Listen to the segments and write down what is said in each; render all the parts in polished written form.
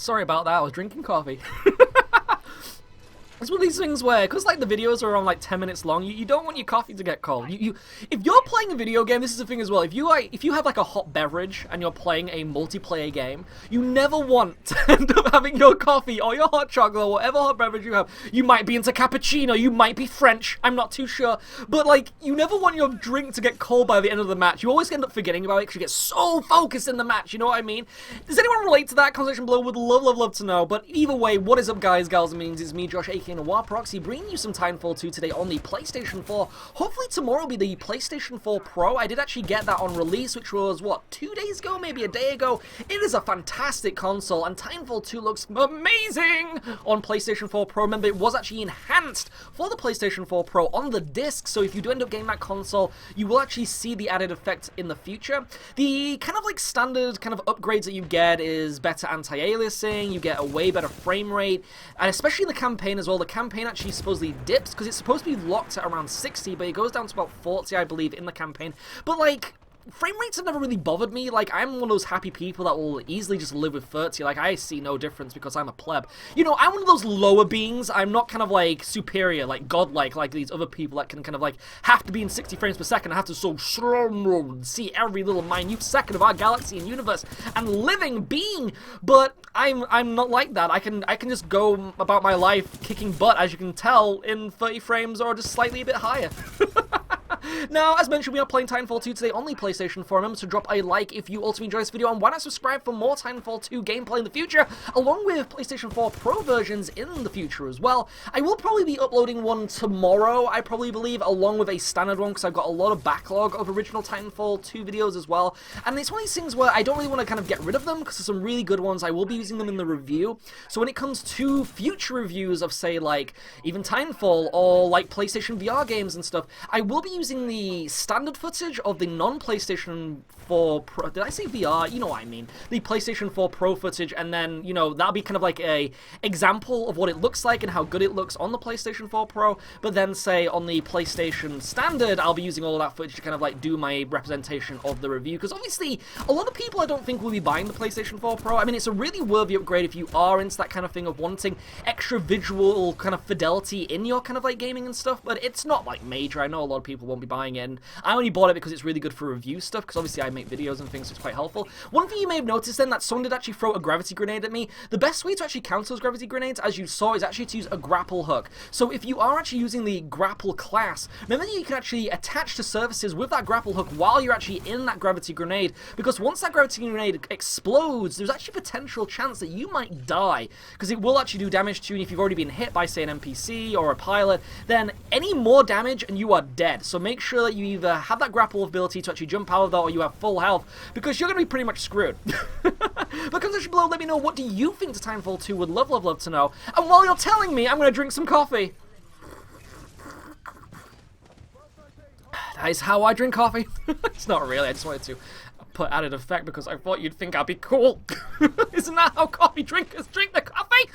Sorry about that, I was drinking coffee. It's one of these things where, because like the videos are around like 10 minutes long, you don't want your coffee to get cold. If you're playing a video game, this is the thing as well. If you have like a hot beverage and you're playing a multiplayer game, you never want to end up having your coffee or your hot chocolate or whatever hot beverage you have. You might be into cappuccino, you might be French, I'm not too sure. But like, you never want your drink to get cold by the end of the match. You always end up forgetting about it because you get so focused in the match, you know what I mean? Does anyone relate to that? Comment section below, would love to know. But either way, what is up guys, gals and means? It's me, Josh, aka NoirProxy, bringing you some Titanfall 2 today on the PlayStation 4. Hopefully tomorrow will be the PlayStation 4 Pro. I did actually get that on release, which was, what, 2 days ago? Maybe a day ago? It is a fantastic console, and Titanfall 2 looks amazing on PlayStation 4 Pro. Remember, it was actually enhanced for the PlayStation 4 Pro on the disc, so if you do end up getting that console, you will actually see the added effect in the future. The kind of like standard kind of upgrades that you get is better anti-aliasing, you get a way better frame rate, and especially in the campaign as well. The campaign actually supposedly dips because it's supposed to be locked at around 60, but it goes down to about 40, I believe, in the campaign. But like, frame rates have never really bothered me. Like, I'm one of those happy people that will easily just live with 30. Like, I see no difference because I'm a pleb. You know, I'm one of those lower beings. I'm not kind of like superior, like godlike, like these other people that can kind of like have to be in 60 frames per second. I have to so slow see every little minute second of our galaxy and universe and living being. But I'm not like that. I can just go about my life kicking butt, as you can tell, in 30 frames or just slightly a bit higher. Now, as mentioned, we are playing Titanfall 2 today on the PlayStation 4. Remember to drop a like if you ultimately enjoy this video, and why not subscribe for more Titanfall 2 gameplay in the future, along with PlayStation 4 Pro versions in the future as well. I will probably be uploading one tomorrow, I probably believe, along with a standard one, because I've got a lot of backlog of original Titanfall 2 videos as well. And it's one of these things where I don't really want to kind of get rid of them, because there's some really good ones. I will be using them in the review. So when it comes to future reviews of, say, like, even Titanfall, or like PlayStation VR games and stuff, I will be using the standard footage of the non-PlayStation 4 Pro, did I say VR? You know what I mean. The PlayStation 4 Pro footage, and then, you know, that'll be kind of like a example of what it looks like and how good it looks on the PlayStation 4 Pro, but then, say, on the PlayStation Standard, I'll be using all of that footage to kind of like do my representation of the review, because obviously, a lot of people I don't think will be buying the PlayStation 4 Pro. I mean, it's a really worthy upgrade if you are into that kind of thing of wanting extra visual kind of fidelity in your kind of like gaming and stuff, but it's not like major. I know a lot of people won't be buying it, and I only bought it because it's really good for review stuff, because obviously I make videos and things, so it's quite helpful. One thing you may have noticed then, that someone did actually throw a gravity grenade at me. The best way to actually counter those gravity grenades, as you saw, is actually to use a grapple hook. So if you are actually using the grapple class, remember that you can actually attach to surfaces with that grapple hook while you're actually in that gravity grenade, because once that gravity grenade explodes, there's actually a potential chance that you might die, because it will actually do damage to you, and if you've already been hit by, say, an NPC or a pilot, then any more damage and you are dead. So make sure that you either have that grapple ability to actually jump out of that, or you have full health, because you're going to be pretty much screwed. But comment section below, let me know, what do you think to Titanfall 2? Would love to know. And while you're telling me, I'm going to drink some coffee. That is how I drink coffee. It's not really, I just wanted to put added effect because I thought you'd think I'd be cool. Isn't that how coffee drinkers drink the coffee?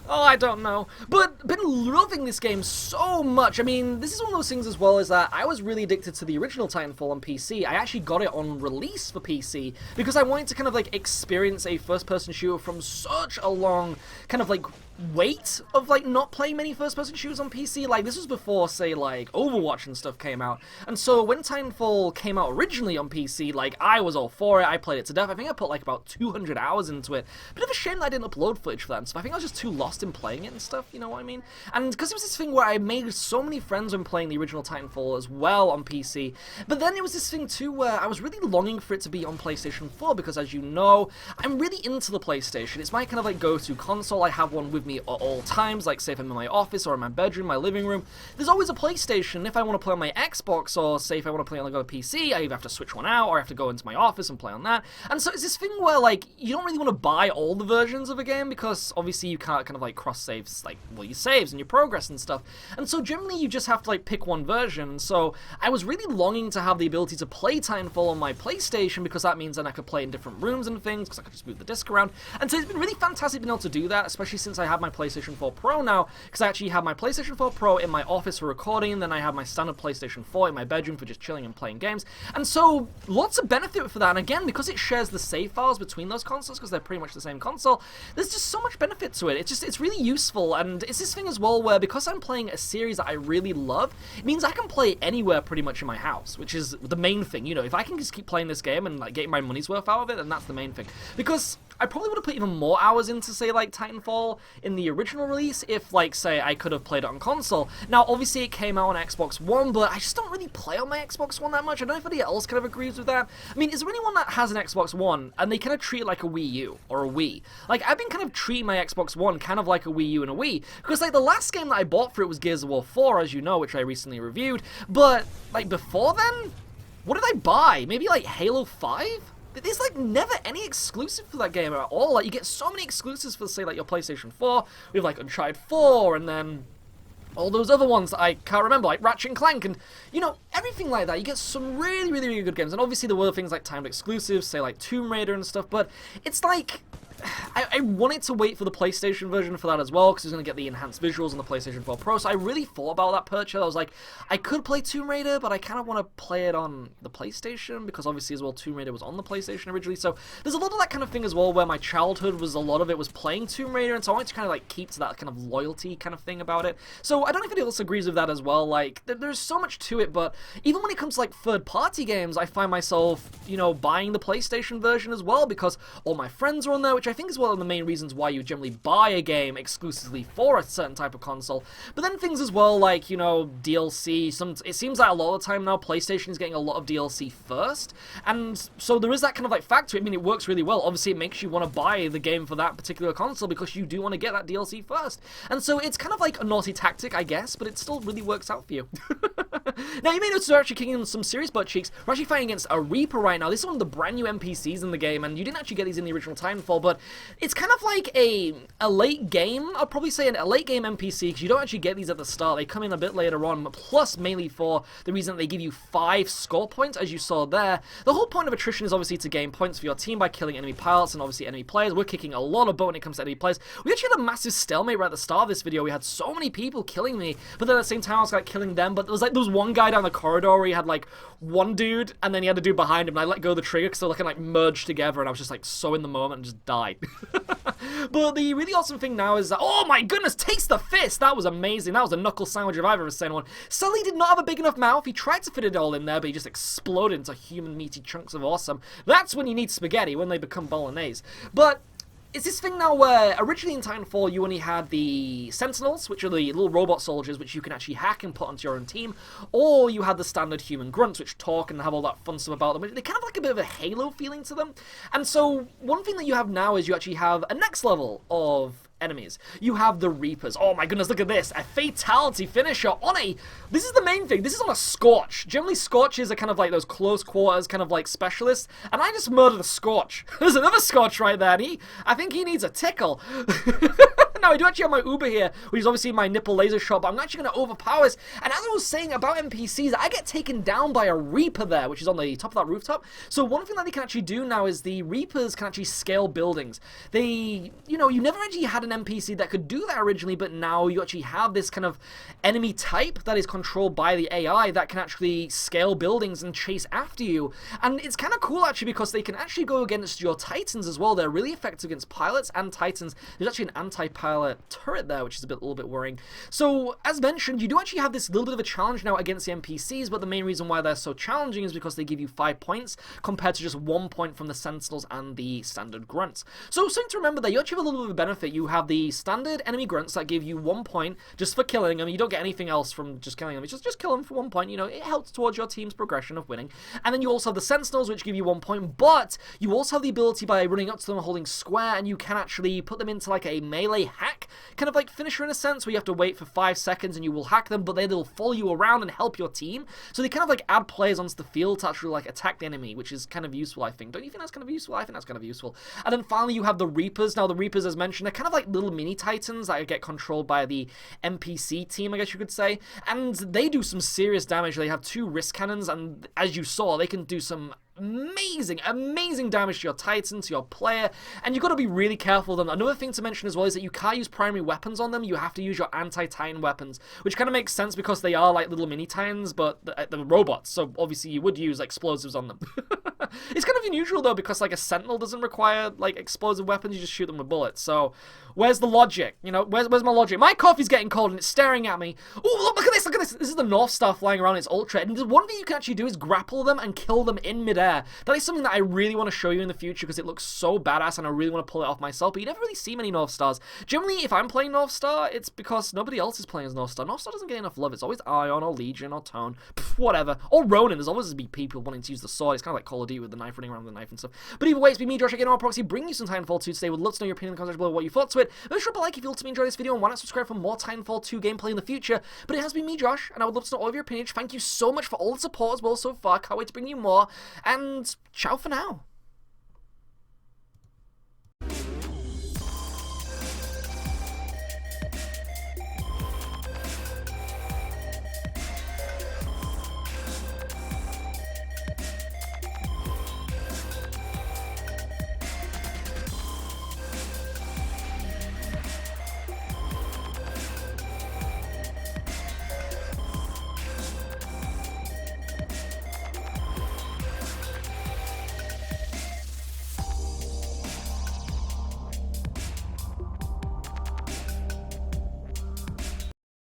Oh, I don't know. But been loving this game so much. I mean, this is one of those things as well, is that I was really addicted to the original Titanfall on PC. I actually got it on release for PC because I wanted to kind of like experience a first-person shooter from such a long kind of like wait of like not playing many first-person shooters on PC. Like, this was before, say, like Overwatch and stuff came out, and so when Titanfall came out originally on PC, like, I was all for it. I played it to death. I think I put like about 200 hours into it. Bit of a shame that I didn't upload footage for that and stuff. I think I was just too lost in playing it and stuff, you know what I mean? And because it was this thing where I made so many friends when playing the original Titanfall as well on PC, but then it was this thing too where I was really longing for it to be on PlayStation 4, because as you know, I'm really into the PlayStation. It's my kind of like go-to console. I have one with me at all times, like say if I'm in my office or in my bedroom, my living room, there's always a PlayStation. If I want to play on my Xbox, or say if I want to play on like a PC, I either have to switch one out or I have to go into my office and play on that. And so it's this thing where like you don't really want to buy all the versions of a game, because obviously you can't kind of like cross saves like, well, your saves and your progress and stuff. And so generally you just have to like pick one version. So I was really longing to have the ability to play Titanfall on my PlayStation, because that means then I could play in different rooms and things, because I could just move the disc around. And so it's been really fantastic being able to do that, especially since I have my PlayStation 4 Pro now, because I actually have my PlayStation 4 Pro in my office for recording, and then I have my standard PlayStation 4 in my bedroom for just chilling and playing games. And so lots of benefit for that. that, and again, because it shares the save files between those consoles, because they're pretty much the same console, there's just so much benefit to it. It's really useful, and it's this thing as well where, because I'm playing a series that I really love, it means I can play anywhere pretty much in my house, which is the main thing. You know, if I can just keep playing this game and like getting my money's worth out of it, then that's the main thing. Because I probably would have put even more hours into, say, like, Titanfall in the original release if, like, say, I could have played it on console. Now, obviously, it came out on Xbox One, but I just don't really play on my Xbox One that much. I don't know if anybody else kind of agrees with that. I mean, is there anyone that has an Xbox One and they kind of treat it like a Wii U or a Wii? Like, I've been kind of treating my Xbox One kind of like a Wii U and a Wii, because, like, the last game that I bought for it was Gears of War 4, as you know, which I recently reviewed, but, like, before then, what did I buy? Maybe, like, Halo 5? There's, like, never any exclusive for that game at all. Like, you get so many exclusives for, say, like, your PlayStation 4. We have, like, Uncharted 4, and then all those other ones that I can't remember, like Ratchet & Clank, and, you know, everything like that. You get some really, really, really good games. And obviously there were things like timed exclusives, say, like Tomb Raider and stuff, but it's like, I wanted to wait for the PlayStation version for that as well, because it's going to get the enhanced visuals on the PlayStation 4 Pro, so I really thought about that purchase. I was like, I could play Tomb Raider, but I kind of want to play it on the PlayStation, because obviously as well, Tomb Raider was on the PlayStation originally, so there's a lot of that kind of thing as well, where my childhood was, a lot of it was playing Tomb Raider, and so I wanted to kind of like keep to that kind of loyalty kind of thing about it. So I don't know if anyone else agrees with that as well. Like, there's so much to it, but even when it comes to like third-party games, I find myself, you know, buying the PlayStation version as well, because all my friends are on there, which I think is one of the main reasons why you generally buy a game exclusively for a certain type of console. But then things as well like, you know, DLC. It seems like a lot of the time now PlayStation is getting a lot of DLC first, and so there is that kind of like factor. I mean, it works really well. Obviously it makes you want to buy the game for that particular console because you do want to get that DLC first, and so it's kind of like a naughty tactic, I guess, but it still really works out for you. Now, you may notice we're actually kicking in some serious butt cheeks. We're actually fighting against a Reaper right now. This is one of the brand new NPCs in the game, and you didn't actually get these in the original Titanfall, but it's kind of like a late game, I'll probably say a late game NPC, because you don't actually get these at the start. They come in a bit later on, plus mainly for the reason that they give you 5 score points, as you saw there. The whole point of attrition is obviously to gain points for your team by killing enemy pilots and obviously enemy players. We're kicking a lot of butt when it comes to enemy players. We actually had a massive stalemate right at the start of this video. We had so many people killing me, but then at the same time I was like killing them. But there was one guy down the corridor where he had like one dude, and then he had a dude behind him, and I let go of the trigger because they were like merged together, and I was just like so in the moment and just died. But the really awesome thing now is that, oh my goodness, taste the fist! That was amazing. That was a knuckle sandwich if I've ever seen one. Sully did not have a big enough mouth. He tried to fit it all in there, but he just exploded into human meaty chunks of awesome. That's when you need spaghetti, when they become bolognese. But it's this thing now where originally in Titanfall you only had the Sentinels, which are the little robot soldiers which you can actually hack and put onto your own team, or you had the standard human grunts which talk and have all that fun stuff about them. They kind of like a bit of a Halo feeling to them. And so one thing that you have now is you actually have a next level of enemies. You have the Reapers. Oh my goodness, look at this. A fatality finisher on a... This is the main thing. This is on a Scorch. Generally, Scorches are kind of like those close quarters, kind of like specialists. And I just murdered a Scorch. There's another Scorch right there. And I think he needs a tickle. Now, I do actually have my Uber here, which is obviously my nipple laser shot, but I'm actually going to overpower this. And as I was saying about NPCs, I get taken down by a Reaper there, which is on the top of that rooftop. So one thing that they can actually do now is the Reapers can actually scale buildings. They, you know, you never actually had an NPC that could do that originally, but now you actually have this kind of enemy type that is controlled by the AI that can actually scale buildings and chase after you. And it's kind of cool actually because they can actually go against your Titans as well. They're really effective against pilots and Titans. There's actually an anti-pilot turret there, which is a little bit worrying. So as mentioned, you do actually have this little bit of a challenge now against the NPCs, but the main reason why they're so challenging is because they give you 5 points compared to just 1 point from the Sentinels and the standard grunts. So something to remember there, you actually have a little bit of a benefit. You have the standard enemy grunts that give you 1 point just for killing them. You don't get anything else from just killing them. It's just kill them for 1 point. You know, it helps towards your team's progression of winning. And then you also have the Sentinels, which give you 1 point, but you also have the ability by running up to them holding square, and you can actually put them into like a melee hack, kind of like finisher in a sense, where you have to wait for 5 seconds and you will hack them, but they'll follow you around and help your team. So they kind of like add players onto the field to actually like attack the enemy, which is kind of useful, I think. Don't you think that's kind of useful? I think that's kind of useful. And then finally you have the Reapers. Now the Reapers, as mentioned, they're kind of like little mini Titans that get controlled by the NPC team, I guess you could say, and they do some serious damage. They have 2 wrist cannons, and as you saw, they can do some amazing damage to your Titan, to your player, and you've got to be really careful with them. Another thing to mention as well is that you can't use primary weapons on them. You have to use your anti-Titan weapons, which kind of makes sense because they are like little mini Titans, but the robots, so obviously you would use explosives on them. It's kind of unusual though, because like a sentinel doesn't require like explosive weapons, you just shoot them with bullets. So where's the logic? You know, where's my logic? My coffee's getting cold and it's staring at me. Oh, look at this, look at this. This is the North Star flying around its ultra, and one thing you can actually do is grapple them and kill them in midair. That is something that I really want to show you in the future because it looks so badass and I really want to pull it off myself, but you never really see many North Stars. Generally, if I'm playing North Star, it's because nobody else is playing as North Star. North Star doesn't get enough love. It's always Ion or Legion or Tone, whatever. Or Ronin. There's always be people wanting to use the sword. It's kind of like Call of Duty with the knife, running around with the knife and stuff. But either way, it's been me, Josh, again on Proxy, bringing you some Titanfall 2 today. Would love to know your opinion in the comments below, what you thought to it. Make sure to like if you ultimately enjoyed this video, and why not subscribe for more Titanfall 2 gameplay in the future. But it has been me, Josh, and I would love to know all of your opinions. Thank you so much for all the support as well so far. Can't wait to bring you more, and ciao for now.